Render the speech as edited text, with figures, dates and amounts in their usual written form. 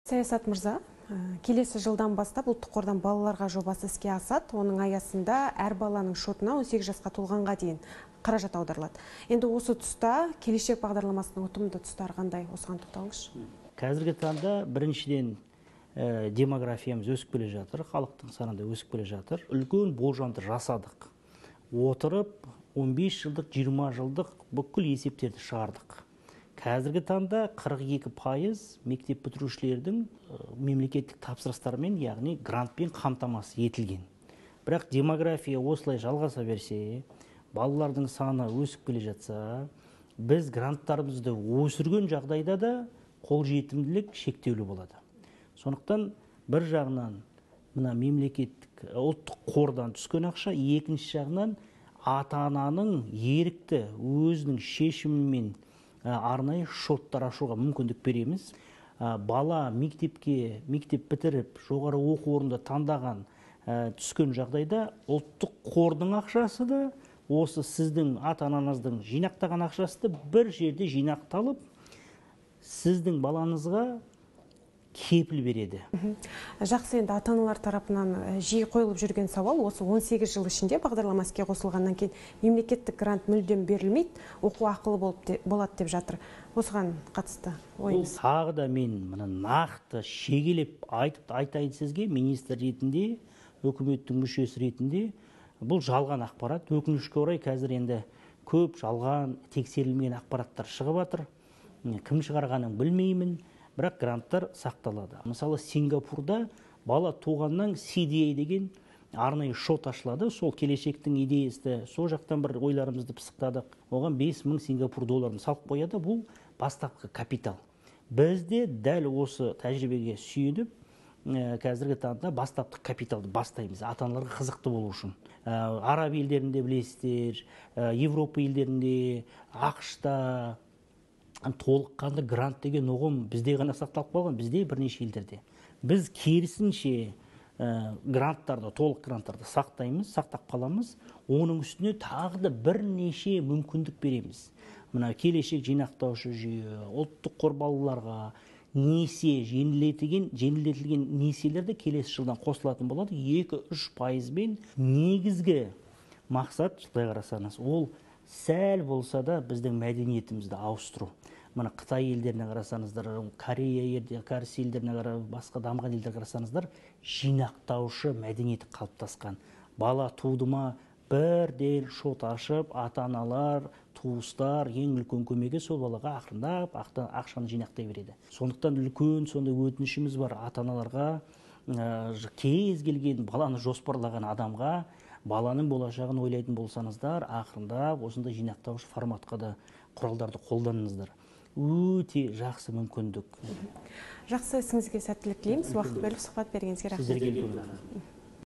Саясат мырза, келесі жылдан бастап ұлттық қордан балаларға жобасы іске асады. Оның аясында әр баланың шотына 18 жасқа толғанға дейін қаражат аударылады. Енді осы тұста келешек бағдарламасының ұтымды тұстары қандай? Осыған тоқталыңызшы. Қазіргі таңда біріншіден демографиямыз өсіп келе жатыр, халықтың саны да өсіп келе жатыр. Үлкен болжамды жасадық. Отырып 15 жылдық, 20 жылдық бүкіл есептерді шығардық. Қазіргі таңда 42% мектеп бітірушілердің мемлекеттік тапсырыстармен, яғни грантпен қамтамасыз етілген. Бірақ демография осылай жалғаса берсе, балалардың саны өсіп келе жатса, біз гранттарымызды өсірген жағдайда да қолжетімділік шектеулі болады. Сондықтан бір жағынан мына мемлекеттік ұлттық қордан түскен ақша, екінші жағынан ата-ананың ерікті өзінің шешімімен арнайы шоттар ашуға мүмкіндік береміз. Бала мектеп бітіріп, жоғары оқу орнында таңдаған түскен жағдайда ұлттық қордың ақшасы да, осы сіздің ата-анаңыздың жинақтаған ақшасы да бір жерде жинақталып, сіздің балаңызға кепіл береді. Жақсы, енді ата-аналар тарапынан жиі қойылып жүрген сауал, осы 18 жыл ішінде бағдарлама іске қосылғаннан кейін мемлекеттік грант мүлдем берілмейді, оқу ақылы болады деп жатыр. Осыған қатысты ойыңыз? Тағы да мен нақты шегелеп айтайын сізге, министр ретінде, үкіметтің мүшесі ретінде, бұл жалған ақпарат. Өкінішке орай қазір енді көп жалған тексерілмеген ақпараттар шығып жатыр. Кім шығарғанын білмеймін. Бірақ гранттар сақталады. Мысалы, Сингапурда бала туғаннан CDA деген арнайы шот ашылады. Сол келешектің идеясы, сол жақтан бір ойларымызды пысықтадық. Оған 5000 Сингапур долларын салып қояды. Бұл бастапқы капитал. Бізде дәл осы тәжірибеге сүйеніп, қазіргі таңда бастапқы капиталды бастаймыз, ата-аналарға қызықты болу үшін. Араб елдерінде білесіздер, Европа елдерінде, ақш-та толыққанды грант деген ұғым бізде ғана сақталып қалған, бізде бірнеше елдерде. Біз керісінше гранттарды, толық гранттарды сақтап қаламыз. Оның үстіне тағы да бірнеше мүмкіндік береміз. Мына келешек жинақтаушы жүйе, ұлттық қор балаларға несие, жеңілдетілген несиелерді келесі жылдан қосылатын болады. 2-3%-мен негізгі мақсат, жылдай қарасаңыз, ол сәл болса да біздің мәдениетімізді ауыстыру. Мына Қытай елдеріне қарасаңыздар, Корея елдеріне басқа дамыған елдерге қарасаңыздар, жинақтаушы мәдениеті қалыптасқан. Бала туды ма, бірден шот ашып, ата-аналар, туыстар ең үлкен көмегі сол балаға ақырындап ақшаны жинақтай береді. Сондықтан үлкен сондай өтінішіміз бар ата-аналарға, кез келген баланы жоспарлаған адамға, баланың болашағын ойлайтын болсаңыздар, ақырындап осындай жинақтаушы форматқа да құралдарды қолданыңыздар. Өте жақсы мүмкіндік. Жақсы, ісіңізге сәттілік тілейміз. Уақыт бөліп сұхбат бергеніңізге рахмет. Сіздерге үлкен рахмет.